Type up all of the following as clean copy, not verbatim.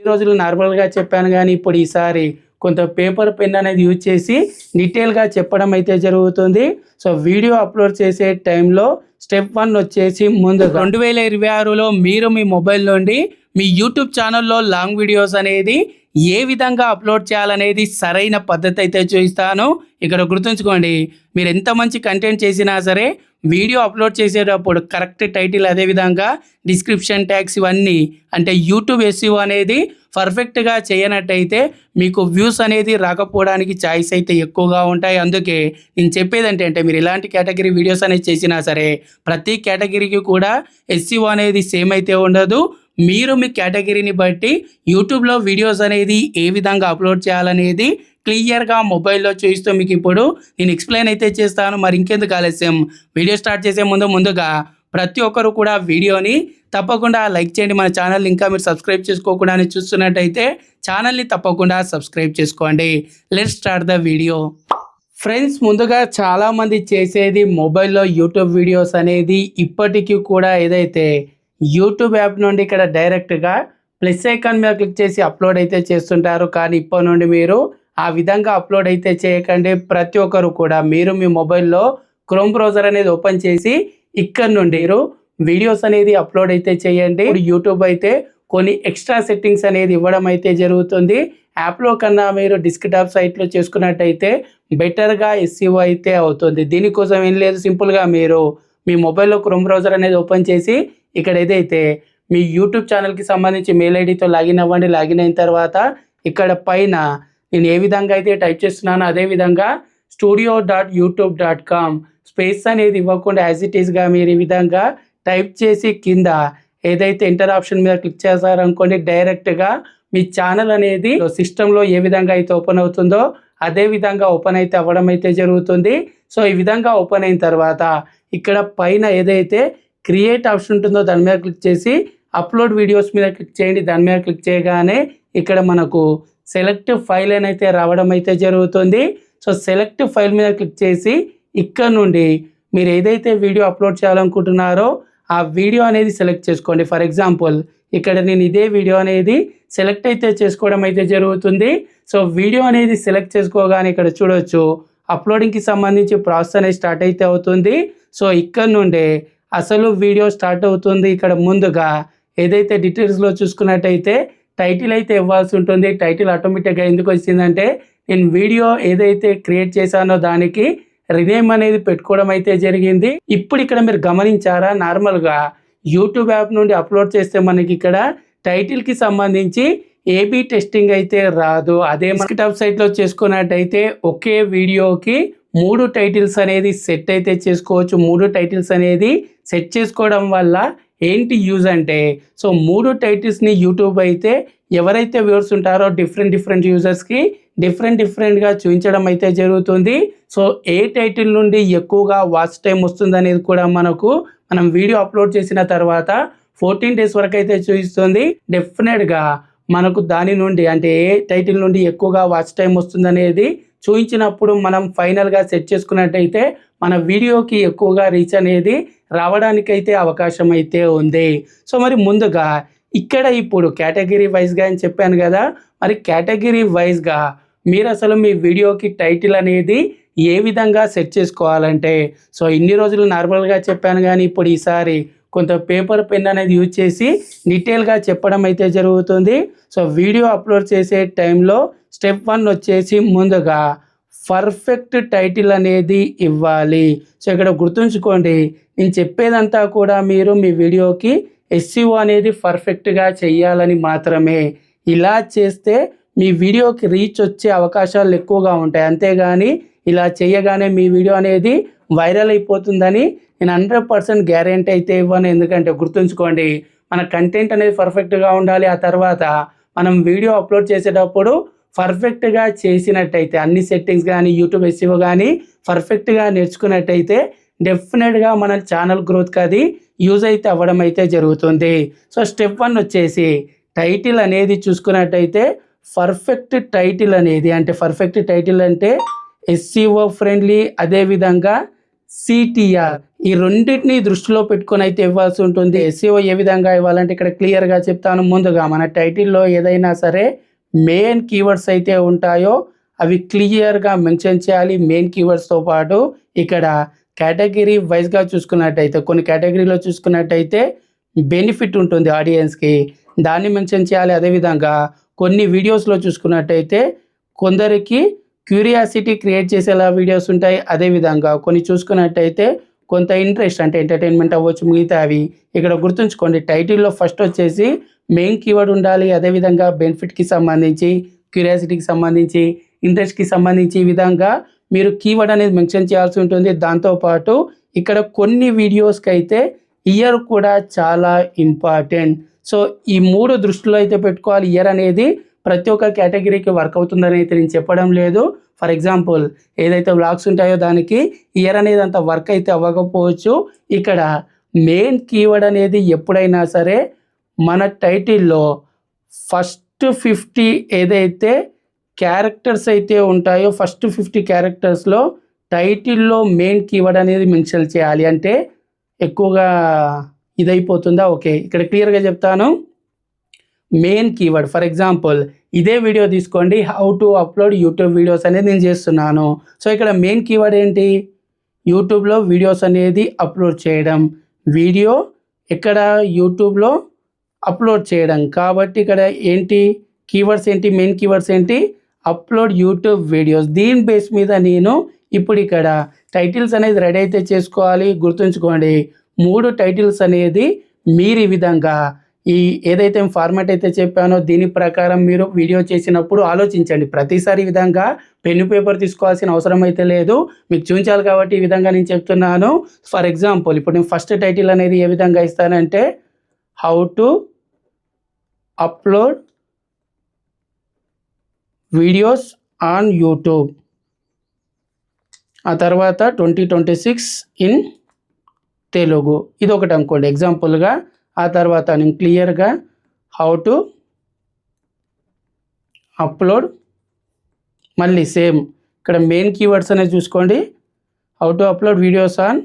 ఈ రోజులు నార్మల్గా చెప్పాను కానీ ఇప్పుడు ఈసారి కొంత పేపర్ పెన్ అనేది యూజ్ చేసి డీటెయిల్గా చెప్పడం అయితే జరుగుతుంది. సో వీడియో అప్లోడ్ చేసే టైంలో స్టెప్ 1 వచ్చేసి ముందుగా 2026లో మీరు మీ మొబైల్ నుండి మీ యూట్యూబ్ ఛానల్లో లాంగ్ వీడియోస్ అనేది ఏ విధంగా అప్లోడ్ చేయాలనేది సరైన పద్ధతి అయితే చూపిస్తాను. ఇక్కడ గుర్తుంచుకోండి, మీరు ఎంత మంచి కంటెంట్ చేసినా సరే వీడియో అప్లోడ్ చేసేటప్పుడు కరెక్ట్ టైటిల్, అదేవిధంగా డిస్క్రిప్షన్ ట్యాగ్స్ ఇవన్నీ అంటే యూట్యూబ్ ఎస్ఈఓ అనేది పర్ఫెక్ట్గా చేయనట్టయితే మీకు వ్యూస్ అనేది రాకపోవడానికి ఛాయిస్ అయితే ఎక్కువగా ఉంటాయి. అందుకే నేను చెప్పేది అంటే మీరు ఇలాంటి కేటగిరీ వీడియోస్ అనేది చేసినా సరే ప్రతి కేటగిరీకి కూడా ఎస్ఈఓ అనేది సేమ్ అయితే ఉండదు. మీరు మీ కేటగిరీని బట్టి యూట్యూబ్లో వీడియోస్ అనేది ఏ విధంగా అప్లోడ్ చేయాలనేది క్లియర్గా మొబైల్లో చూపిస్తూ మీకు ఇప్పుడు నేను ఎక్స్ప్లెయిన్ అయితే చేస్తాను. మరి ఇంకెందుకు ఆలస్యం, వీడియో స్టార్ట్ చేసే ముందుగా ప్రతి ఒక్కరు కూడా వీడియోని తప్పకుండా లైక్ చేయండి. మన ఛానల్ ఇంకా మీరు సబ్స్క్రైబ్ చేసుకోకుండా చూస్తున్నట్టయితే ఛానల్ని తప్పకుండా సబ్స్క్రైబ్ చేసుకోండి. Let's start the video. Friends, ముందుగా చాలామంది చేసేది మొబైల్లో యూట్యూబ్ వీడియోస్ అనేది ఇప్పటికీ కూడా ఏదైతే యూట్యూబ్ యాప్ నుండి ఇక్కడ డైరెక్ట్గా ప్లస్ ఐకాన్ మీద క్లిక్ చేసి అప్లోడ్ అయితే చేస్తుంటారు. కానీ ఇప్పటి నుండి మీరు ఆ విధంగా అప్లోడ్ అయితే చేయకండి. ప్రతి ఒక్కరు కూడా మీరు మీ మొబైల్లో క్రోమ్ బ్రౌజర్ అనేది ఓపెన్ చేసి ఇక్కడ నుండి మీరు వీడియోస్ అనేది అప్లోడ్ అయితే చేయండి. యూట్యూబ్ అయితే కొన్ని ఎక్స్ట్రా సెట్టింగ్స్ అనేది ఇవ్వడం అయితే జరుగుతుంది. యాప్లో కన్నా మీరు డెస్క్టాప్ సైట్లో చేసుకున్నట్టయితే బెటర్గా ఎస్ఈఓ అయితే అవుతుంది. దీనికోసం ఏం లేదు, సింపుల్గా మీరు మీ మొబైల్లో క్రోమ్ బ్రౌజర్ అనేది ఓపెన్ చేసి ఇక్కడ ఏదైతే మీ యూట్యూబ్ ఛానల్కి సంబంధించి మెయిల్ ఐడితో లాగిన్ అవ్వండి. లాగిన్ అయిన తర్వాత ఇక్కడ పైన నేను ఏ విధంగా అయితే టైప్ చేస్తున్నానో అదేవిధంగా studio.youtube.com స్పేస్ అనేది ఇవ్వకుండా యాజ్ ఇట్ ఈస్గా మీరు ఈ విధంగా టైప్ చేసి కింద ఏదైతే ఎంటర్ ఆప్షన్ మీద క్లిక్ చేస్తారనుకోండి, డైరెక్ట్గా మీ ఛానల్ అనేది సిస్టంలో ఏ విధంగా అయితే ఓపెన్ అవుతుందో అదే విధంగా ఓపెన్ అయితే అవ్వడం అయితే జరుగుతుంది. సో ఈ విధంగా ఓపెన్ అయిన తర్వాత ఇక్కడ పైన ఏదైతే క్రియేట్ ఆప్షన్ ఉంటుందో దాని మీద క్లిక్ చేసి అప్లోడ్ వీడియోస్ మీద క్లిక్ చేయండి. దాని మీద క్లిక్ చేయగానే ఇక్కడ మనకు సెలెక్ట్ ఫైల్ అని అయితే రావడం అయితే జరుగుతుంది. సో సెలెక్ట్ ఫైల్ మీద క్లిక్ చేసి ఇక్కడ నుండి మీరు ఏదైతే వీడియో అప్లోడ్ చేయాలనుకుంటున్నారో ఆ వీడియో అనేది సెలెక్ట్ చేసుకోండి. ఫర్ ఎగ్జాంపుల్ ఇక్కడ నేను ఇదే వీడియో అనేది సెలెక్ట్ అయితే చేసుకోవడం అయితే జరుగుతుంది. సో వీడియో అనేది సెలెక్ట్ చేసుకోగానే ఇక్కడ చూడొచ్చు అప్లోడింగ్కి సంబంధించి ప్రాసెస్ అనేది స్టార్ట్ అయితే అవుతుంది. సో ఇక్కడ నుండే అసలు వీడియో స్టార్ట్ అవుతుంది. ఇక్కడ ముందుగా ఏదైతే డీటెయిల్స్లో చూసుకున్నట్టయితే టైటిల్ అయితే ఇవ్వాల్సి ఉంటుంది. టైటిల్ ఆటోమేటిక్గా ఎందుకు వచ్చిందంటే నేను వీడియో ఏదైతే క్రియేట్ చేశానో దానికి రీనేమ్ అనేది పెట్టుకోవడం అయితే జరిగింది. ఇప్పుడు ఇక్కడ మీరు గమనించారా, నార్మల్గా యూట్యూబ్ యాప్ నుండి అప్లోడ్ చేస్తే మనకి ఇక్కడ టైటిల్కి సంబంధించి ఏబీ టెస్టింగ్ అయితే రాదు. అదే డెస్క్టాప్ సైట్లో చేసుకున్నట్టయితే ఒకే వీడియోకి 3 టైటిల్స్ అనేది సెట్ అయితే చేసుకోవచ్చు. 3 టైటిల్స్ అనేది సెట్ చేసుకోవడం వల్ల ఏంటి యూజ్ అంటే, సో 3 టైటిల్స్ని యూట్యూబ్ అయితే ఎవరైతే వ్యూవర్స్ ఉంటారో డిఫరెంట్ యూజర్స్కి డిఫరెంట్గా చూపించడం అయితే జరుగుతుంది. సో ఏ టైటిల్ నుండి ఎక్కువగా వాచ్ టైం వస్తుంది అనేది కూడా మనం వీడియో అప్లోడ్ చేసిన తర్వాత 14 డేస్ వరకు అయితే చూపిస్తుంది. డెఫినెట్గా మనకు దాని నుండి అంటే ఏ టైటిల్ నుండి ఎక్కువగా వాచ్ టైం వస్తుంది అనేది చూపించినప్పుడు మనం ఫైనల్గా సెట్ చేసుకున్నట్టయితే మన వీడియోకి ఎక్కువగా రీచ్ అనేది రావడానికైతే అవకాశం అయితే ఉంది. సో మరి ముందుగా ఇక్కడ ఇప్పుడు కేటగిరీ వైజ్గా అని చెప్పాను కదా, మరి కేటగిరీ వైజ్గా మీరు అసలు మీ వీడియోకి టైటిల్ అనేది ఏ విధంగా సెట్ చేసుకోవాలంటే, సో ఇన్ని రోజులు నార్మల్గా చెప్పాను కానీ ఇప్పుడు ఈసారి కొంత పేపర్ పెన్ అనేది యూజ్ చేసి డీటెయిల్గా చెప్పడం అయితే జరుగుతుంది. సో వీడియో అప్లోడ్ చేసే టైంలో స్టెప్ 1 వచ్చేసి ముందుగా పర్ఫెక్ట్ టైటిల్ అనేది ఇవ్వాలి. సో ఇక్కడ గుర్తుంచుకోండి, నేను చెప్పేదంతా కూడా మీరు మీ వీడియోకి ఎస్ఈఓ అనేది పర్ఫెక్ట్గా చేయాలని మాత్రమే. ఇలా చేస్తే మీ వీడియోకి రీచ్ వచ్చే అవకాశాలు ఎక్కువగా ఉంటాయి. అంతేగాని ఇలా చేయగానే మీ వీడియో అనేది వైరల్ అయిపోతుందని నేను 100% గ్యారెంటీ అయితే ఇవ్వను. ఎందుకంటే గుర్తుంచుకోండి, మన కంటెంట్ అనేది పర్ఫెక్ట్గా ఉండాలి. ఆ తర్వాత మనం వీడియో అప్లోడ్ చేసేటప్పుడు పర్ఫెక్ట్గా చేసినట్టయితే అన్ని సెట్టింగ్స్ కానీ యూట్యూబ్ ఎస్ఈఓ కానీ పర్ఫెక్ట్గా నేర్చుకున్నట్టయితే డెఫినెట్గా మన ఛానల్ గ్రోత్కి అది యూజ్ అయితే అవ్వడం అయితే జరుగుతుంది. సో స్టెప్ 1 వచ్చేసి టైటిల్ అనేది చూసుకున్నట్టయితే పర్ఫెక్ట్ టైటిల్ అనేది అంటే ఎస్ఈఓ ఫ్రెండ్లీ, అదేవిధంగా సిటిఆర్ ఈ రెండింటిని దృష్టిలో పెట్టుకొని అయితే ఇవ్వాల్సి ఉంటుంది. ఎస్ఈఓ ఏ విధంగా ఇవ్వాలంటే ఇక్కడ క్లియర్గా చెప్తాను. ముందుగా మన టైటిల్లో ఏదైనా సరే మెయిన్ కీవర్డ్స్ అయితే ఉంటాయో అవి క్లియర్గా మెన్షన్ చేయాలి. మెయిన్ కీవర్డ్స్తో పాటు ఇక్కడ కేటగిరీ వైజ్గా చూసుకున్నట్టయితే కొన్ని కేటగిరీలో చూసుకున్నట్టయితే బెనిఫిట్ ఉంటుంది ఆడియన్స్కి, దాన్ని మెన్షన్ చేయాలి. అదేవిధంగా కొన్ని వీడియోస్లో చూసుకున్నట్టయితే కొందరికి క్యూరియాసిటీ క్రియేట్ చేసేలా వీడియోస్ ఉంటాయి. అదేవిధంగా కొన్ని చూసుకున్నట్టయితే కొంత ఇంట్రెస్ట్ అంటే ఎంటర్టైన్మెంట్ అవ్వచ్చు మిగతావి. ఇక్కడ గుర్తుంచుకోండి టైటిల్లో ఫస్ట్ వచ్చేసి మెయిన్ కీవర్డ్ ఉండాలి. అదేవిధంగా బెనిఫిట్కి సంబంధించి, క్యూరియాసిటీకి సంబంధించి, ఇంట్రెస్ట్కి సంబంధించి ఈ విధంగా మీరు కీవర్డ్ అనేది మెన్షన్ చేయాల్సి ఉంటుంది. దాంతోపాటు ఇక్కడ కొన్ని వీడియోస్కి అయితే ఇయర్ కూడా చాలా ఇంపార్టెంట్. సో ఈ 3 దృష్టిలో అయితే పెట్టుకోవాలి. ఇయర్ అనేది ప్రతి ఒక్క కేటగిరీకి వర్క్ అవుతుందని అయితే నేను చెప్పడం లేదు. ఫర్ ఎగ్జాంపుల్ ఏదైతే వ్లాగ్స్ ఉంటాయో దానికి ఇయర్ అనేది అంత వర్క్ అయితే అవ్వకపోవచ్చు. ఇక్కడ మెయిన్ కీవర్డ్ అనేది ఎప్పుడైనా సరే మన టైటిల్లో ఫస్ట్ 50 ఏదైతే క్యారెక్టర్స్ అయితే ఉంటాయో ఫస్ట్ 50 క్యారెక్టర్స్లో టైటిల్లో మెయిన్ కీవర్డ్ అనేది మెన్షన్ చేయాలి. అంటే ఎక్కువగా ఇదైపోతుందా? ఓకే, ఇక్కడ క్లియర్గా చెప్తాను. మెయిన్ కీవర్డ్ ఫర్ ఎగ్జాంపుల్ ఇదే వీడియో తీసుకోండి, how to upload YouTube videos అనేది నేను చేస్తున్నాను. సో ఇక్కడ మెయిన్ కీవర్డ్ ఏంటి? యూట్యూబ్లో వీడియోస్ అనేది అప్లోడ్ చేయడం. వీడియో ఇక్కడ యూట్యూబ్లో అప్లోడ్ చేయడం కాబట్టి ఇక్కడ ఏంటి కీవర్డ్స్ ఏంటి? మెయిన్ కీవర్డ్స్ ఏంటి? Upload YouTube videos. దీని బేస్ మీద నేను ఇప్పుడు ఇక్కడ టైటిల్స్ అనేది రెడీ అయితే చేసుకోవాలి. గుర్తుంచుకోండి 3 టైటిల్స్ అనేది మీరు ఈ విధంగా ఈ ఏదైతే ఫార్మాట్ అయితే చెప్పానో దీని ప్రకారం మీరు వీడియో చేసినప్పుడు ఆలోచించండి. ప్రతిసారి ఈ విధంగా పెన్ను పేపర్ తీసుకోవాల్సిన అవసరం అయితే లేదు, మీకు చూపించాలి కాబట్టి ఈ విధంగా నేను చెప్తున్నాను. ఫర్ ఎగ్జాంపుల్ ఇప్పుడు నేను ఫస్ట్ టైటిల్ అనేది ఏ విధంగా ఇస్తానంటే how to upload videos on YouTube, ఆ తర్వాత 2026 ఇన్ తెలుగు, ఇది ఒకటి అనుకోండి ఎగ్జాంపుల్గా. ఆ తర్వాత నేను క్లియర్గా హౌ టు అప్లోడ్, మళ్ళీ సేమ్ ఇక్కడ మెయిన్ కీవర్డ్స్ అనేది చూసుకోండి, how to upload videos on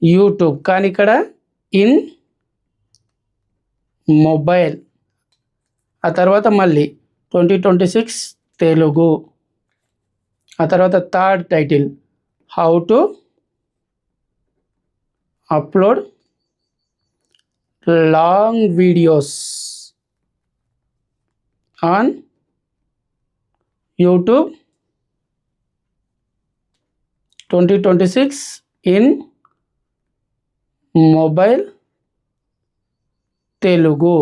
YouTube, కానీ ఇక్కడ ఇన్ మొబైల్. ఆ తర్వాత మళ్ళీ 2026 తెలుగు. ఆ తర్వాత third title how to upload long videos on YouTube 2026 in mobile Telugu.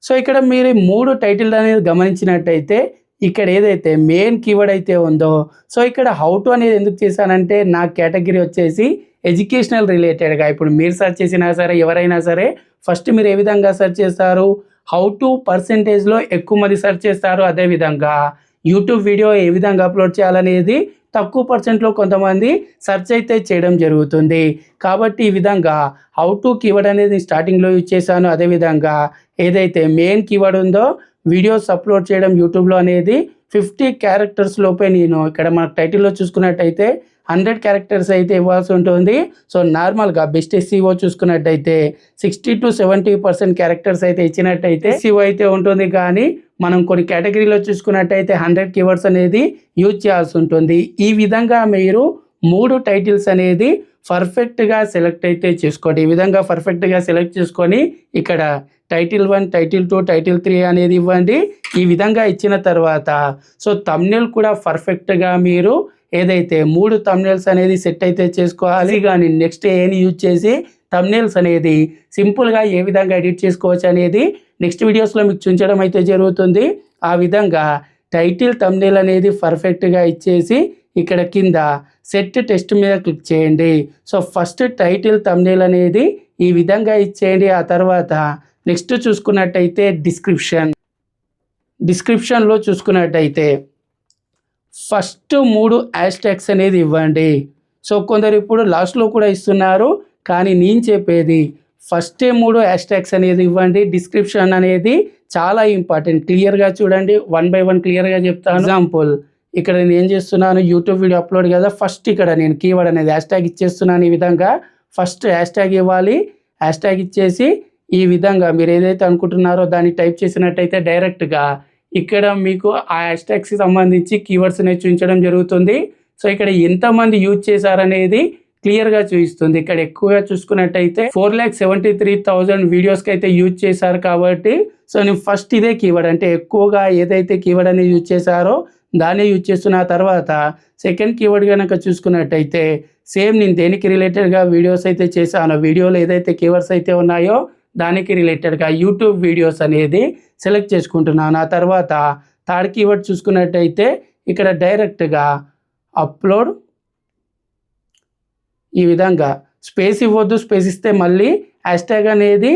So ఇక్కడ మీరు 3 టైటిల్ అనేది గమనించినట్టయితే ఇక్కడ ఏదైతే మెయిన్ కీవర్డ్ అయితే ఉందో, సో ఇక్కడ హౌ టు అనేది ఎందుకు చేశానంటే నా కేటగిరీ వచ్చేసి ఎడ్యుకేషనల్ రిలేటెడ్గా. ఇప్పుడు మీరు సెర్చ్ చేసినా సరే ఎవరైనా సరే ఫస్ట్ మీరు ఏ విధంగా సెర్చ్ చేస్తారు? హౌ టు పర్సెంటేజ్లో ఎక్కువ మంది సెర్చ్ చేస్తారు. అదేవిధంగా యూట్యూబ్ వీడియో ఏ విధంగా అప్లోడ్ చేయాలనేది తక్కువ పర్సెంట్లో కొంతమంది సెర్చ్ అయితే చేయడం జరుగుతుంది. కాబట్టి ఈ విధంగా హౌ టు కీవర్డ్ అనేది స్టార్టింగ్లో యూజ్ చేశాను. అదేవిధంగా ఏదైతే మెయిన్ కీవర్డ్ ఉందో వీడియోస్ అప్లోడ్ చేయడం యూట్యూబ్లో అనేది 50 క్యారెక్టర్స్ లోపే నేను ఇక్కడ మన టైటిల్లో చూసుకున్నట్టయితే 100 క్యారెక్టర్స్ అయితే ఇవ్వాల్సి ఉంటుంది. సో నార్మల్గా బెస్ట్ ఎస్ఈఓ చూసుకున్నట్టయితే 60 to 70% క్యారెక్టర్స్ అయితే ఇచ్చినట్టయితే ఎస్ఈఓ అయితే ఉంటుంది. కానీ మనం కొన్ని కేటగిరీలో చూసుకున్నట్టయితే 100 కీవర్డ్స్ అనేది యూజ్ చేయాల్సి ఉంటుంది. ఈ విధంగా మీరు 3 టైటిల్స్ అనేది పర్ఫెక్ట్గా సెలెక్ట్ అయితే చేసుకోండి. ఈ విధంగా పర్ఫెక్ట్గా సెలెక్ట్ చేసుకొని ఇక్కడ టైటిల్ 1, టైటిల్ 2, టైటిల్ 3 అనేది ఇవ్వండి. ఈ విధంగా ఇచ్చిన తర్వాత సో థంబ్నెయిల్ కూడా పర్ఫెక్ట్గా మీరు ఏదైతే 3 థంబ్నెయిల్స్ అనేది సెట్ అయితే చేసుకోవాలి. కానీ నెక్స్ట్ ఏని యూజ్ చేసి థంబ్నెయిల్స్ అనేది సింపుల్గా ఏ విధంగా ఎడిట్ చేసుకోవచ్చు అనేది నెక్స్ట్ వీడియోస్లో మీకు చూపించడం అయితే జరుగుతుంది. ఆ విధంగా టైటిల్ థంబ్నెయిల్ అనేది పర్ఫెక్ట్గా ఇచ్చేసి ఇక్కడ కింద సెట్ టెక్స్ట్ మీద క్లిక్ చేయండి. సో ఫస్ట్ టైటిల్ థంబ్నెయిల్ అనేది ఈ విధంగా ఇచ్చేయండి. ఆ తర్వాత నెక్స్ట్ చూసుకున్నట్టయితే డిస్క్రిప్షన్లో చూసుకున్నట్టయితే ఫస్ట్ 3 హ్యాష్ట్యాగ్స్ అనేది ఇవ్వండి. సో కొందరు ఇప్పుడు లాస్ట్లో కూడా ఇస్తున్నారు, కానీ నేను చెప్పేది ఫస్టే 3 హ్యాష్ట్యాగ్స్ అనేది ఇవ్వండి. డిస్క్రిప్షన్ అనేది చాలా ఇంపార్టెంట్. క్లియర్గా చూడండి, 1 by 1 క్లియర్గా చెప్తాను. ఎగ్జాంపుల్ ఇక్కడ నేను ఏం చేస్తున్నాను, యూట్యూబ్ వీడియో అప్లోడ్ కదా, ఫస్ట్ ఇక్కడ నేను కీవర్డ్ అనేది హ్యాష్ ట్యాగ్ ఇచ్చేస్తున్నాను. ఈ విధంగా ఫస్ట్ హ్యాష్ ట్యాగ్ ఇవ్వాలి. హ్యాష్ ట్యాగ్ ఇచ్చేసి ఈ విధంగా మీరు ఏదైతే అనుకుంటున్నారో దాన్ని టైప్ చేసినట్టయితే డైరెక్ట్గా ఇక్కడ మీకు ఆ హ్యాష్ ట్యాగ్స్కి సంబంధించి కీవర్డ్స్ అనేది చూపించడం జరుగుతుంది. సో ఇక్కడ ఎంతమంది యూజ్ చేశారనేది క్లియర్గా చూపిస్తుంది. ఇక్కడ ఎక్కువగా చూసుకున్నట్టయితే 4,73,000 వీడియోస్కి అయితే యూజ్ చేశారు కాబట్టి సో నేను ఫస్ట్ ఇదే కీవర్డ్ అంటే ఎక్కువగా ఏదైతే కీవర్డ్ అనేది యూజ్ చేశారో దాన్ని యూజ్ చేస్తున్న తర్వాత సెకండ్ కీవర్డ్ కనుక చూసుకున్నట్టయితే సేమ్ నేను దేనికి రిలేటెడ్గా వీడియోస్ అయితే చేశానో వీడియోలో ఏదైతే కీవర్డ్స్ అయితే ఉన్నాయో దానికి రిలేటెడ్గా యూట్యూబ్ వీడియోస్ అనేది సెలెక్ట్ చేసుకుంటున్నాను. ఆ తర్వాత థర్డ్ కీవర్డ్ చూసుకున్నట్టయితే ఇక్కడ డైరెక్ట్గా అప్లోడ్ ఈ విధంగా స్పేస్ ఇవ్వద్దు. స్పేస్ ఇస్తే మళ్ళీ హ్యాష్ ట్యాగ్ అనేది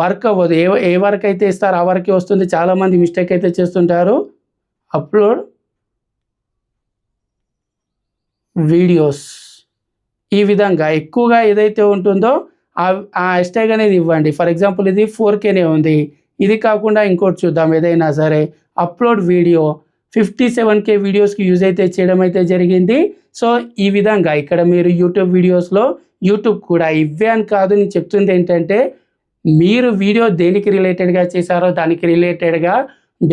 వర్క్ అవ్వదు. ఏ వర్క్ అయితే ఇస్తారో ఆ వరకే వస్తుంది. చాలామంది మిస్టేక్ అయితే చేస్తుంటారు. అప్లోడ్ వీడియోస్ ఈ విధంగా ఎక్కువగా ఏదైతే ఉంటుందో ఆ హ్యాష్ ట్యాగ్ అనేది ఇవ్వండి. ఫర్ ఎగ్జాంపుల్ ఇది 4Kనే ఉంది. ఇది కాకుండా ఇంకోటి చూద్దాం ఏదైనా సరే. అప్లోడ్ వీడియో 57K వీడియోస్కి యూజ్ అయితే చేయడం అయితే జరిగింది. సో ఈ విధంగా ఇక్కడ మీరు యూట్యూబ్ వీడియోస్లో యూట్యూబ్ కూడా ఇవే అని కాదు, నేను చెప్తుంది ఏంటంటే మీరు వీడియో దేనికి రిలేటెడ్గా చేశారో దానికి రిలేటెడ్గా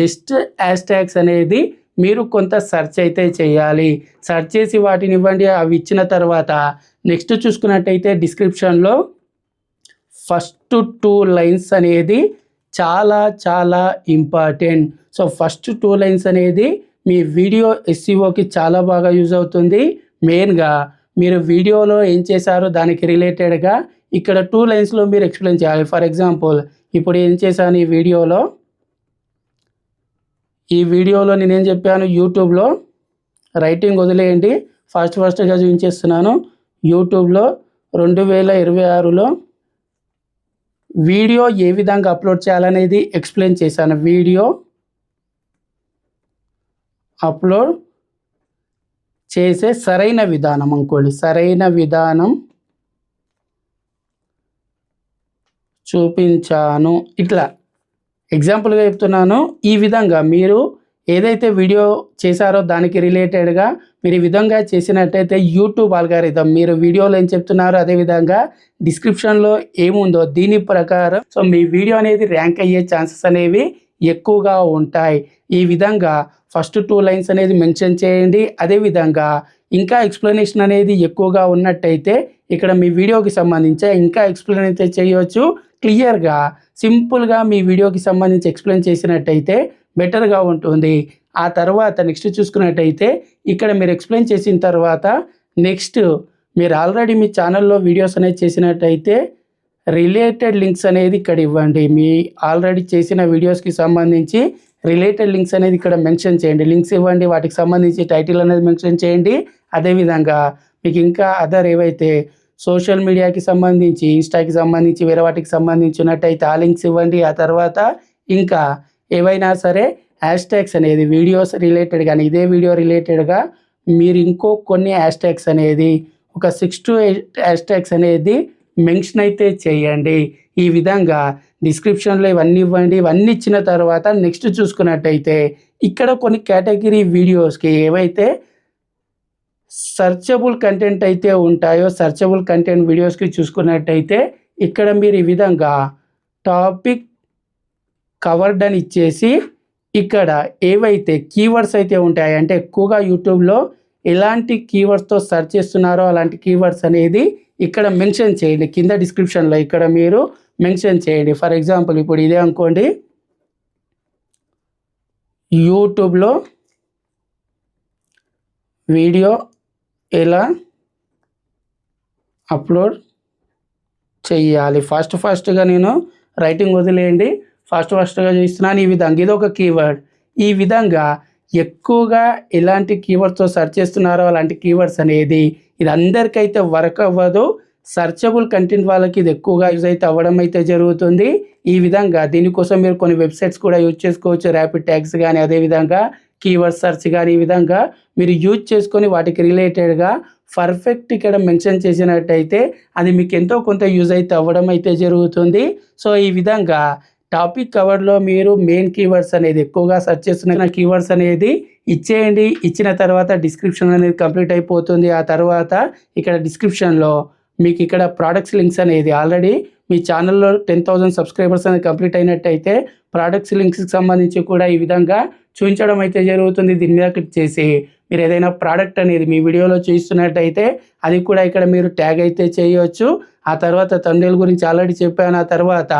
బెస్ట్ హ్యాష్ ట్యాగ్స్ అనేది మీరు కొంత సెర్చ్ అయితే చేయాలి. సెర్చ్ చేసి వాటిని ఇవ్వండి. అవి ఇచ్చిన తర్వాత నెక్స్ట్ చూసుకున్నట్టయితే డిస్క్రిప్షన్లో ఫస్ట్ 2 లైన్స్ అనేది చాలా చాలా ఇంపార్టెంట్. సో ఫస్ట్ 2 లైన్స్ అనేది మీ వీడియో ఎస్ఈఓకి చాలా బాగా యూజ్ అవుతుంది. మెయిన్గా మీరు వీడియోలో ఏం చేశారో దానికి రిలేటెడ్గా ఇక్కడ 2 లైన్స్లో మీరు ఎక్స్ప్లెయిన్ చేయాలి. ఫర్ ఎగ్జాంపుల్ ఇప్పుడు ఏం చేశాను ఈ వీడియోలో నేనేం చెప్పాను, యూట్యూబ్లో రైటింగ్ వదిలేయండి, ఫస్ట్గా చూపించేస్తున్నాను. యూట్యూబ్లో 2026లో వీడియో ఏ విధంగా అప్లోడ్ చేయాలనేది ఎక్స్ప్లెయిన్ చేశాను. వీడియో అప్లోడ్ చేసే సరైన విధానం అనుకోండి, సరైన విధానం చూపించాను. ఇట్లా ఎగ్జాంపుల్గా చెప్తున్నాను. ఈ విధంగా మీరు ఏదైతే వీడియో చేశారో దానికి రిలేటెడ్గా మీరు ఈ విధంగా చేసినట్టయితే యూట్యూబ్ అల్గారిథం మీరు వీడియోలో ఏం చెప్తున్నారో అదేవిధంగా డిస్క్రిప్షన్లో ఏముందో దీని ప్రకారం సో మీ వీడియో అనేది ర్యాంక్ అయ్యే ఛాన్సెస్ అనేవి ఎక్కువగా ఉంటాయి. ఈ విధంగా ఫస్ట్ 2 లైన్స్ అనేది మెన్షన్ చేయండి. అదేవిధంగా ఇంకా ఎక్స్ప్లెనేషన్ అనేది ఎక్కువగా ఉన్నట్టయితే ఇక్కడ మీ వీడియోకి సంబంధించి ఇంకా ఎక్స్ప్లెయిన్ అయితే చేయవచ్చు. క్లియర్గా సింపుల్గా మీ వీడియోకి సంబంధించి ఎక్స్ప్లెయిన్ చేసినట్టయితే బెటర్గా ఉంటుంది. ఆ తర్వాత నెక్స్ట్ చూసుకున్నట్టయితే ఇక్కడ మీరు ఎక్స్ప్లెయిన్ చేసిన తర్వాత నెక్స్ట్ మీరు ఆల్రెడీ మీ ఛానల్లో వీడియోస్ అనేది చేసినట్టయితే రిలేటెడ్ లింక్స్ అనేది ఇక్కడ ఇవ్వండి. మీ ఆల్రెడీ చేసిన వీడియోస్కి సంబంధించి రిలేటెడ్ లింక్స్ అనేది ఇక్కడ మెన్షన్ చేయండి. లింక్స్ ఇవ్వండి, వాటికి సంబంధించి టైటిల్ అనేది మెన్షన్ చేయండి. అదేవిధంగా మీకు ఇంకా అదర్ ఏవైతే సోషల్ మీడియాకి సంబంధించి ఇన్స్టాకి సంబంధించి వేరే వాటికి సంబంధించినట్టయితే ఆ లింక్స్ ఇవ్వండి. ఆ తర్వాత ఇంకా ఏవైనా సరే హ్యాష్ ట్యాగ్స్ అనేది వీడియోస్ రిలేటెడ్ కానీ ఇదే వీడియో రిలేటెడ్గా మీరు ఇంకో కొన్ని హ్యాష్ ట్యాగ్స్ అనేది ఒక 6 to 8 హ్యాష్ ట్యాగ్స్ అనేది మెన్షన్ అయితే చేయండి. ఈ విధంగా డిస్క్రిప్షన్లో ఇవన్నీ ఇవ్వండి. ఇవన్నీ ఇచ్చిన తర్వాత నెక్స్ట్ చూసుకున్నట్టయితే ఇక్కడ కొన్ని కేటగిరీ వీడియోస్కి ఏవైతే సర్చబుల్ కంటెంట్ అయితే ఉంటాయో సర్చబుల్ కంటెంట్ వీడియోస్కి చూసుకున్నట్టయితే ఇక్కడ మీరు ఈ విధంగా టాపిక్ కవర్డ్ అని ఇచ్చేసి ఇక్కడ ఏవైతే కీవర్డ్స్ అయితే ఉంటాయి అంటే ఎక్కువగా యూట్యూబ్లో ఎలాంటి కీవర్డ్స్తో సెర్చ్ చేస్తున్నారో అలాంటి కీవర్డ్స్ అనేది ఇక్కడ మెన్షన్ చేయండి. కింద డిస్క్రిప్షన్లో ఇక్కడ మీరు మెన్షన్ చేయండి. ఫర్ ఎగ్జాంపుల్ ఇప్పుడు ఇదే అనుకోండి, యూట్యూబ్లో వీడియో ఎలా అప్లోడ్ చేయాలి. ఫస్ట్గా నేను రైటింగ్ వదిలేయండి, ఫస్ట్గా చూస్తున్నాను. ఈ విధంగా ఇది ఒక కీవర్డ్. ఈ విధంగా ఎక్కువగా ఎలాంటి కీవర్డ్స్తో సెర్చ్ చేస్తున్నారో అలాంటి కీవర్డ్స్ అనేది ఇది అందరికైతే వర్క్ అవ్వదు. సర్చబుల్ కంటెంట్ వాళ్ళకి ఇది ఎక్కువగా యూజ్ అయితే అవ్వడం అయితే జరుగుతుంది. ఈ విధంగా దీనికోసం మీరు కొన్ని వెబ్సైట్స్ కూడా యూజ్ చేసుకోవచ్చు. ర్యాపిడ్ ట్యాగ్స్ కానీ అదేవిధంగా కీవర్డ్ సెర్చ్ కానీ ఈ విధంగా మీరు యూజ్ చేసుకొని వాటికి రిలేటెడ్గా పర్ఫెక్ట్ ఇక్కడ మెన్షన్ చేసినట్టయితే అది మీకు ఎంతో కొంత యూజ్ అయితే అవ్వడం అయితే జరుగుతుంది. సో ఈ విధంగా టాపిక్ కవర్లో మీరు మెయిన్ కీవర్డ్స్ అనేది ఎక్కువగా సెర్చ్ చేస్తున్న కీవర్డ్స్ అనేది ఇచ్చేయండి. ఇచ్చిన తర్వాత డిస్క్రిప్షన్ అనేది కంప్లీట్ అయిపోతుంది. ఆ తర్వాత ఇక్కడ డిస్క్రిప్షన్లో మీకు ఇక్కడ ప్రోడక్ట్స్ లింక్స్ అనేది ఆల్రెడీ మీ ఛానల్లో 10,000 సబ్స్క్రైబర్స్ అనేది కంప్లీట్ అయినట్టయితే ప్రోడక్ట్స్ లింక్స్కి సంబంధించి కూడా ఈ విధంగా చూపించడం అయితే జరుగుతుంది. దీని మీద క్లిక్ చేసి మీరు ఏదైనా ప్రోడక్ట్ అనేది మీ వీడియోలో చూస్తున్నట్టయితే అది కూడా ఇక్కడ మీరు ట్యాగ్ అయితే చేయవచ్చు. ఆ తర్వాత థంబ్నెయిల్ గురించి ఆల్రెడీ చెప్పాను. ఆ తర్వాత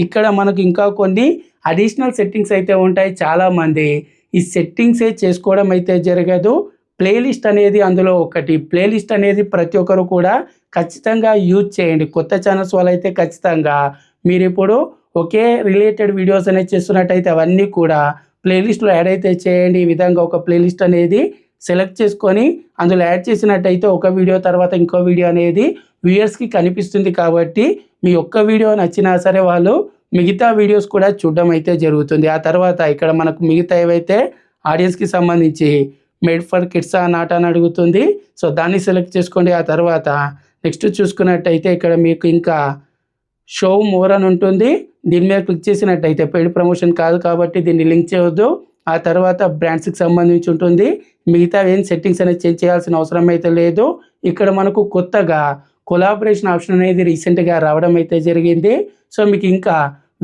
ఇక్కడ మనకు ఇంకా కొన్ని అడిషనల్ సెట్టింగ్స్ అయితే ఉంటాయి. చాలామంది ఈ సెట్టింగ్సే చేసుకోవడం అయితే జరగదు. ప్లేలిస్ట్ అనేది అందులో ఒకటి. ప్లేలిస్ట్ అనేది ప్రతి ఒక్కరు కూడా ఖచ్చితంగా యూజ్ చేయండి. కొత్త ఛానల్స్ వాళ్ళైతే ఖచ్చితంగా మీరు ఇప్పుడు ఒకే రిలేటెడ్ వీడియోస్ అనేది చేస్తున్నట్టయితే అవన్నీ కూడా ప్లేలిస్ట్లో యాడ్ అయితే చేయండి. ఈ విధంగా ఒక ప్లేలిస్ట్ అనేది సెలెక్ట్ చేసుకొని అందులో యాడ్ చేసినట్టయితే ఒక వీడియో తర్వాత ఇంకో వీడియో అనేది వ్యూయర్స్కి కనిపిస్తుంది. కాబట్టి మీ ఒక్క వీడియో నచ్చినా సరే వాళ్ళు మిగతా వీడియోస్ కూడా చూడడం అయితే జరుగుతుంది. ఆ తర్వాత ఇక్కడ మనకు మిగతా ఏవైతే ఆడియన్స్కి సంబంధించి మేడ్ ఫర్ కిడ్స్ నాట్ అని అడుగుతుంది. సో దాన్ని సెలెక్ట్ చేసుకోండి. ఆ తర్వాత నెక్స్ట్ చూసుకున్నట్టయితే ఇక్కడ మీకు ఇంకా షో మోర్ అని ఉంటుంది. దీని మీద క్లిక్ చేసినట్టయితే పెయిడ్ ప్రమోషన్ కాదు కాబట్టి దీన్ని లింక్ చేయవద్దు. ఆ తర్వాత బ్రాండ్స్కి సంబంధించి ఉంటుంది. మిగతా ఏం సెట్టింగ్స్ అనేది చేంజ్ చేయాల్సిన అవసరం అయితే లేదు. ఇక్కడ మనకు కొత్తగా కొలాబరేషన్ ఆప్షన్ అనేది రీసెంట్గా రావడం అయితే జరిగింది. సో మీకు ఇంకా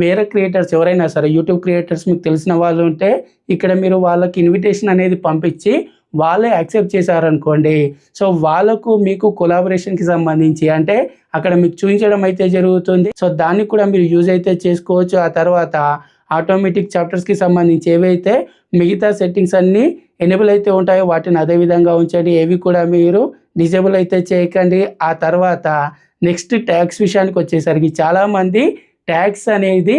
వేరే క్రియేటర్స్ ఎవరైనా సరే యూట్యూబ్ క్రియేటర్స్ మీకు తెలిసిన వాళ్ళు ఉంటే ఇక్కడ మీరు వాళ్ళకి ఇన్విటేషన్ అనేది పంపించి వాళ్ళే యాక్సెప్ట్ చేశారనుకోండి. సో వాళ్ళకు మీకు కొలాబరేషన్కి సంబంధించి అంటే అక్కడ మీకు చూపించడం అయితే జరుగుతుంది. సో దాన్ని కూడా మీరు యూజ్ అయితే చేసుకోవచ్చు. ఆ తర్వాత ఆటోమేటిక్ చాప్టర్స్కి సంబంధించి ఏవైతే మిగతా సెట్టింగ్స్ అన్నీ ఎనేబుల్ అయితే ఉంటాయో వాటిని అదే విధంగా ఉంచండి. ఏవి కూడా మీరు డిజేబుల్ అయితే చేయకండి. ఆ తర్వాత నెక్స్ట్ ట్యాగ్స్ విషయానికి వచ్చేసరికి చాలామంది ట్యాగ్స్ అనేది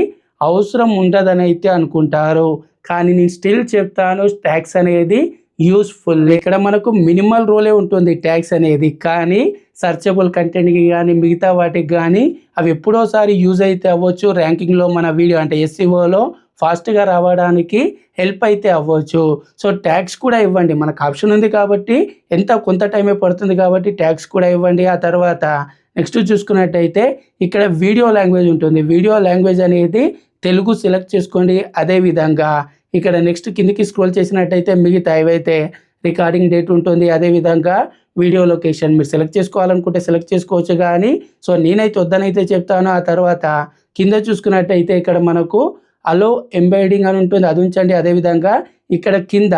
అవసరం ఉండదని అయితే అనుకుంటారు. కానీ నేను స్టిల్ చెప్తాను, ట్యాగ్స్ అనేది యూస్ఫుల్. ఇక్కడ మనకు మినిమల్ రోలే ఉంటుంది ట్యాగ్స్ అనేది. కానీ సర్చబుల్ కంటెంట్కి కానీ మిగతా వాటికి కానీ అవి ఎప్పుడోసారి యూజ్ అయితే అవ్వచ్చు. ర్యాంకింగ్లో మన వీడియో అంటే ఎస్ఈఓలో ఫాస్ట్గా రావడానికి హెల్ప్ అయితే అవ్వచ్చు. సో ట్యాగ్స్ కూడా ఇవ్వండి. మనకు ఆప్షన్ ఉంది కాబట్టి కొంత టైమే పడుతుంది కాబట్టి ట్యాగ్స్ కూడా ఇవ్వండి. ఆ తర్వాత నెక్స్ట్ చూసుకున్నట్టయితే ఇక్కడ వీడియో లాంగ్వేజ్ ఉంటుంది. వీడియో లాంగ్వేజ్ అనేది తెలుగు సెలెక్ట్ చేసుకోండి. అదేవిధంగా ఇక్కడ నెక్స్ట్ కిందికి స్క్రోల్ చేసినట్టయితే మిగతా ఏవైతే రికార్డింగ్ డేట్ ఉంటుంది, అదేవిధంగా వీడియో లొకేషన్ మీరు సెలెక్ట్ చేసుకోవాలనుకుంటే సెలెక్ట్ చేసుకోవచ్చు. కానీ సో నేనైతే వద్దనైతే చెప్తాను. ఆ తర్వాత కింద చూసుకున్నట్టయితే ఇక్కడ మనకు అలో ఎంబెడింగ్ అని ఉంటుంది, అది ఉంచండి. అదేవిధంగా ఇక్కడ కింద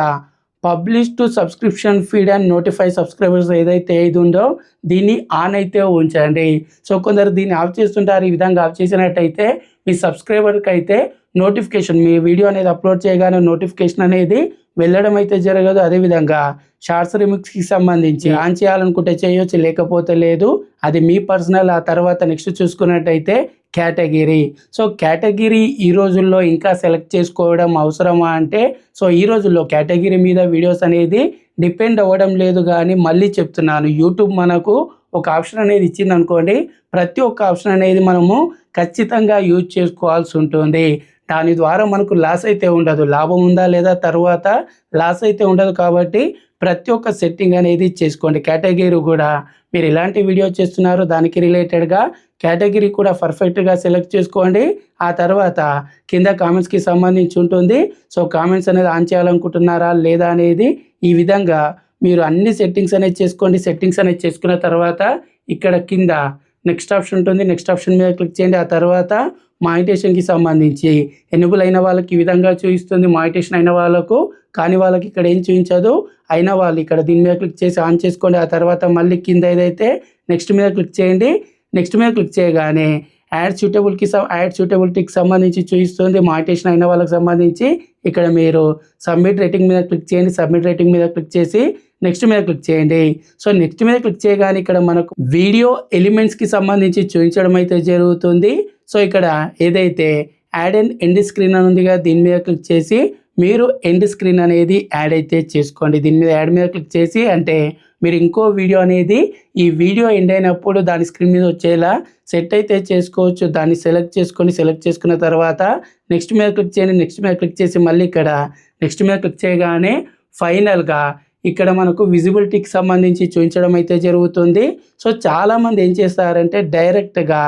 publish to subscription feed and notify subscribers ఏదైతే ఇది ఉందో దీన్ని ఆన్ అయితే ఉంచండి. సో కొందరు దీన్ని ఆఫ్ చేస్తుంటారు. ఈ విధంగా ఆఫ్ చేసినట్టయితే మీ సబ్స్క్రైబర్కి అయితే నోటిఫికేషన్ మీ వీడియో అనేది అప్లోడ్ చేయగానే నోటిఫికేషన్ అనేది వెళ్ళడం అయితే జరగదు. అదేవిధంగా షార్ట్స్ రిమిక్స్కి సంబంధించి ఆన్ చేయాలనుకుంటే చేయొచ్చు, లేకపోతే లేదు, అది మీ పర్సనల్. ఆ తర్వాత నెక్స్ట్ చూసుకున్నట్టయితే కేటగిరీ. సో కేటగిరీ ఈ రోజుల్లో ఇంకా సెలెక్ట్ చేసుకోవడం అవసరమా అంటే సో ఈ రోజుల్లో కేటగిరీ మీద వీడియోస్ అనేది డిపెండ్ అవ్వడం లేదు. కానీ మళ్ళీ చెప్తున్నాను, యూట్యూబ్ మనకు ఒక ఆప్షన్ అనేది ఇచ్చింది అనుకోండి, ప్రతి ఒక్క ఆప్షన్ అనేది మనము ఖచ్చితంగా యూజ్ చేసుకోవాల్సి ఉంటుంది. దాని ద్వారా మనకు లాస్ అయితే ఉండదు. లాభం ఉందా లేదా తర్వాత లాస్ అయితే ఉండదు. కాబట్టి ప్రతి ఒక్క సెట్టింగ్ అనేది చేసుకోండి. కేటగిరీ కూడా మీరు ఎలాంటి వీడియో చేస్తున్నారో దానికి రిలేటెడ్గా కేటగిరీ కూడా పర్ఫెక్ట్గా సెలెక్ట్ చేసుకోండి. ఆ తర్వాత కింద కామెంట్స్కి సంబంధించి ఉంటుంది. సో కామెంట్స్ అనేది ఆన్ చేయాలనుకుంటున్నారా లేదా అనేది ఈ విధంగా మీరు అన్ని సెట్టింగ్స్ అనేది చేసుకోండి. సెట్టింగ్స్ అనేది చేసుకున్న తర్వాత ఇక్కడ కింద నెక్స్ట్ ఆప్షన్ ఉంటుంది. నెక్స్ట్ ఆప్షన్ మీద క్లిక్ చేయండి. ఆ తర్వాత మానిటేషన్కి సంబంధించి ఎనేబుల్ అయిన వాళ్ళకి ఈ విధంగా చూపిస్తుంది. మానిటేషన్ అయిన వాళ్ళకు కానీ వాళ్ళకి ఇక్కడ ఏం చూపించదు. అయిన వాళ్ళు ఇక్కడ దీని మీద క్లిక్ చేసి ఆన్ చేసుకోండి. ఆ తర్వాత మళ్ళీ కింద ఏదైతే నెక్స్ట్ మీద క్లిక్ చేయండి. నెక్స్ట్ మీద క్లిక్ చేయగానే యాడ్ సూటబిలిటీకి సంబంధించి చూపిస్తుంది. మానిటేషన్ అయిన వాళ్ళకి సంబంధించి ఇక్కడ మీరు సబ్మిట్ రేటింగ్ మీద క్లిక్ చేయండి. సబ్మిట్ రేటింగ్ మీద క్లిక్ చేసి నెక్స్ట్ మీద క్లిక్ చేయండి. సో నెక్స్ట్ మీద క్లిక్ చేయగానే ఇక్కడ మనకు వీడియో ఎలిమెంట్స్కి సంబంధించి చూపించడం అయితే జరుగుతుంది. సో ఇక్కడ ఏదైతే యాడ్ అండ్ ఎండ్ స్క్రీన్ అని ఉందిగా దీని మీద క్లిక్ చేసి మీరు ఎండ్ స్క్రీన్ అనేది యాడ్ అయితే చేసుకోండి. దీని మీద యాడ్ మీద క్లిక్ చేసి అంటే మీరు ఇంకో వీడియో అనేది ఈ వీడియో ఎండ్ అయినప్పుడు దాని స్క్రీన్ మీద వచ్చేలా సెట్ అయితే చేసుకోవచ్చు. దాన్ని సెలెక్ట్ చేసుకున్న తర్వాత నెక్స్ట్ మీద క్లిక్ చేయండి. నెక్స్ట్ మీద క్లిక్ చేసి మళ్ళీ ఇక్కడ నెక్స్ట్ మీద క్లిక్ చేయగానే ఫైనల్గా ఇక్కడ మనకు విజిబిలిటీకి సంబంధించి చూపించడం అయితే జరుగుతుంది. సో చాలామంది ఏం చేస్తారంటే డైరెక్ట్గా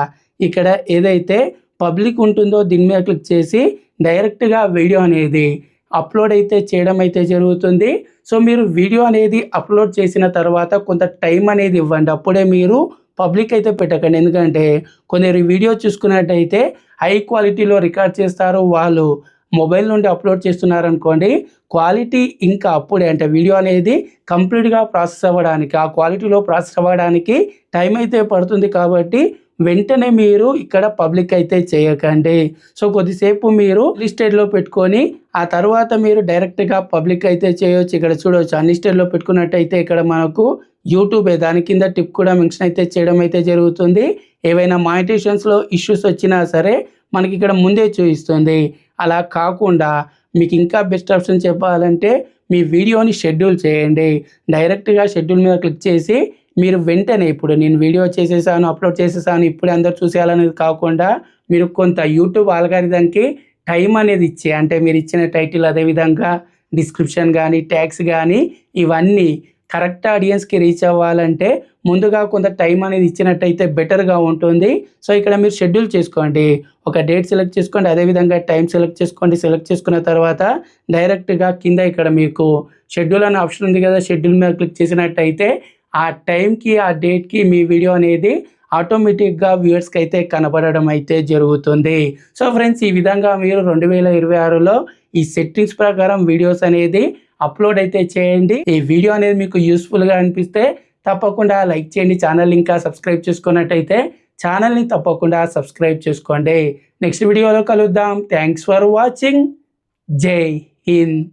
ఇక్కడ ఏదైతే పబ్లిక్ ఉంటుందో దీని మీద క్లిక్ చేసి డైరెక్ట్గా వీడియో అనేది అప్లోడ్ అయితే చేయడం అయితే జరుగుతుంది. సో మీరు వీడియో అనేది అప్లోడ్ చేసిన తర్వాత కొంత టైం అనేది ఇవ్వండి. అప్పుడే మీరు పబ్లిక్ అయితే పెట్టకండి. ఎందుకంటే కొందరు వీడియో చూసుకున్నట్టయితే హై క్వాలిటీలో రికార్డ్ చేస్తారు. వాళ్ళు మొబైల్ నుండి అప్లోడ్ చేస్తున్నారనుకోండి, క్వాలిటీ ఇంకా అప్పుడే అంటే వీడియో అనేది కంప్లీట్గా ప్రాసెస్ అవ్వడానికి, ఆ క్వాలిటీలో ప్రాసెస్ అవ్వడానికి టైం అయితే పడుతుంది. కాబట్టి వెంటనే మీరు ఇక్కడ పబ్లిక్ అయితే చేయకండి. సో కొద్దిసేపు మీరు లిస్టెడ్లో పెట్టుకొని ఆ తర్వాత మీరు డైరెక్ట్గా పబ్లిక్ అయితే చేయొచ్చు. ఇక్కడ చూడవచ్చు అన్లిస్టెడ్లో పెట్టుకున్నట్టయితే ఇక్కడ మనకు యూట్యూబే దాని కింద టిప్ కూడా మెన్షన్ అయితే చేయడం అయితే జరుగుతుంది. ఏవైనా మానిటైజేషన్స్లో ఇష్యూస్ వచ్చినా సరే మనకి ఇక్కడ ముందే చూపిస్తుంది. అలా కాకుండా మీకు ఇంకా బెస్ట్ ఆప్షన్ చెప్పాలంటే మీ వీడియోని షెడ్యూల్ చేయండి. డైరెక్ట్గా షెడ్యూల్ మీద క్లిక్ చేసి మీరు వెంటనే ఇప్పుడు నేను వీడియో చేసేసాను, అప్లోడ్ చేసేసాను, ఇప్పుడే అందరు చూసేయాలనేది కాకుండా మీరు కొంత యూట్యూబ్ ఆల్గారిథంకి టైం అనేది ఇచ్చి, అంటే మీరు ఇచ్చిన టైటిల్ అదేవిధంగా డిస్క్రిప్షన్ కానీ ట్యాగ్స్ కానీ ఇవన్నీ కరెక్ట్ ఆడియన్స్కి రీచ్ అవ్వాలంటే ముందుగా కొంత టైం అనేది ఇచ్చినట్టయితే బెటర్గా ఉంటుంది. సో ఇక్కడ మీరు షెడ్యూల్ చేసుకోండి. ఒక డేట్ సెలెక్ట్ చేసుకోండి, అదేవిధంగా టైం సెలెక్ట్ చేసుకోండి. సెలెక్ట్ చేసుకున్న తర్వాత డైరెక్ట్గా కింద ఇక్కడ మీకు షెడ్యూల్ అనే ఆప్షన్ ఉంది కదా, షెడ్యూల్ మీద క్లిక్ చేసినట్టయితే ఆ టైంకి ఆ డేట్కి మీ వీడియో అనేది ఆటోమేటిక్గా వ్యూవర్స్కి అయితే కనబడడం అయితే జరుగుతుంది. సో ఫ్రెండ్స్, ఈ విధంగా మీరు 2026లో ఈ సెట్టింగ్స్ ప్రకారం వీడియోస్ అనేది అప్లోడ్ అయితే చేయండి. ఈ వీడియో అనేది మీకు యూస్ఫుల్గా అనిపిస్తే తప్పకుండా లైక్ చేయండి. ఛానల్ ఇంకా సబ్స్క్రైబ్ చేసుకున్నట్టయితే ఛానల్ని తప్పకుండా సబ్స్క్రైబ్ చేసుకోండి. నెక్స్ట్ వీడియోలో కలుద్దాం. Thanks for watching. జై హింద్.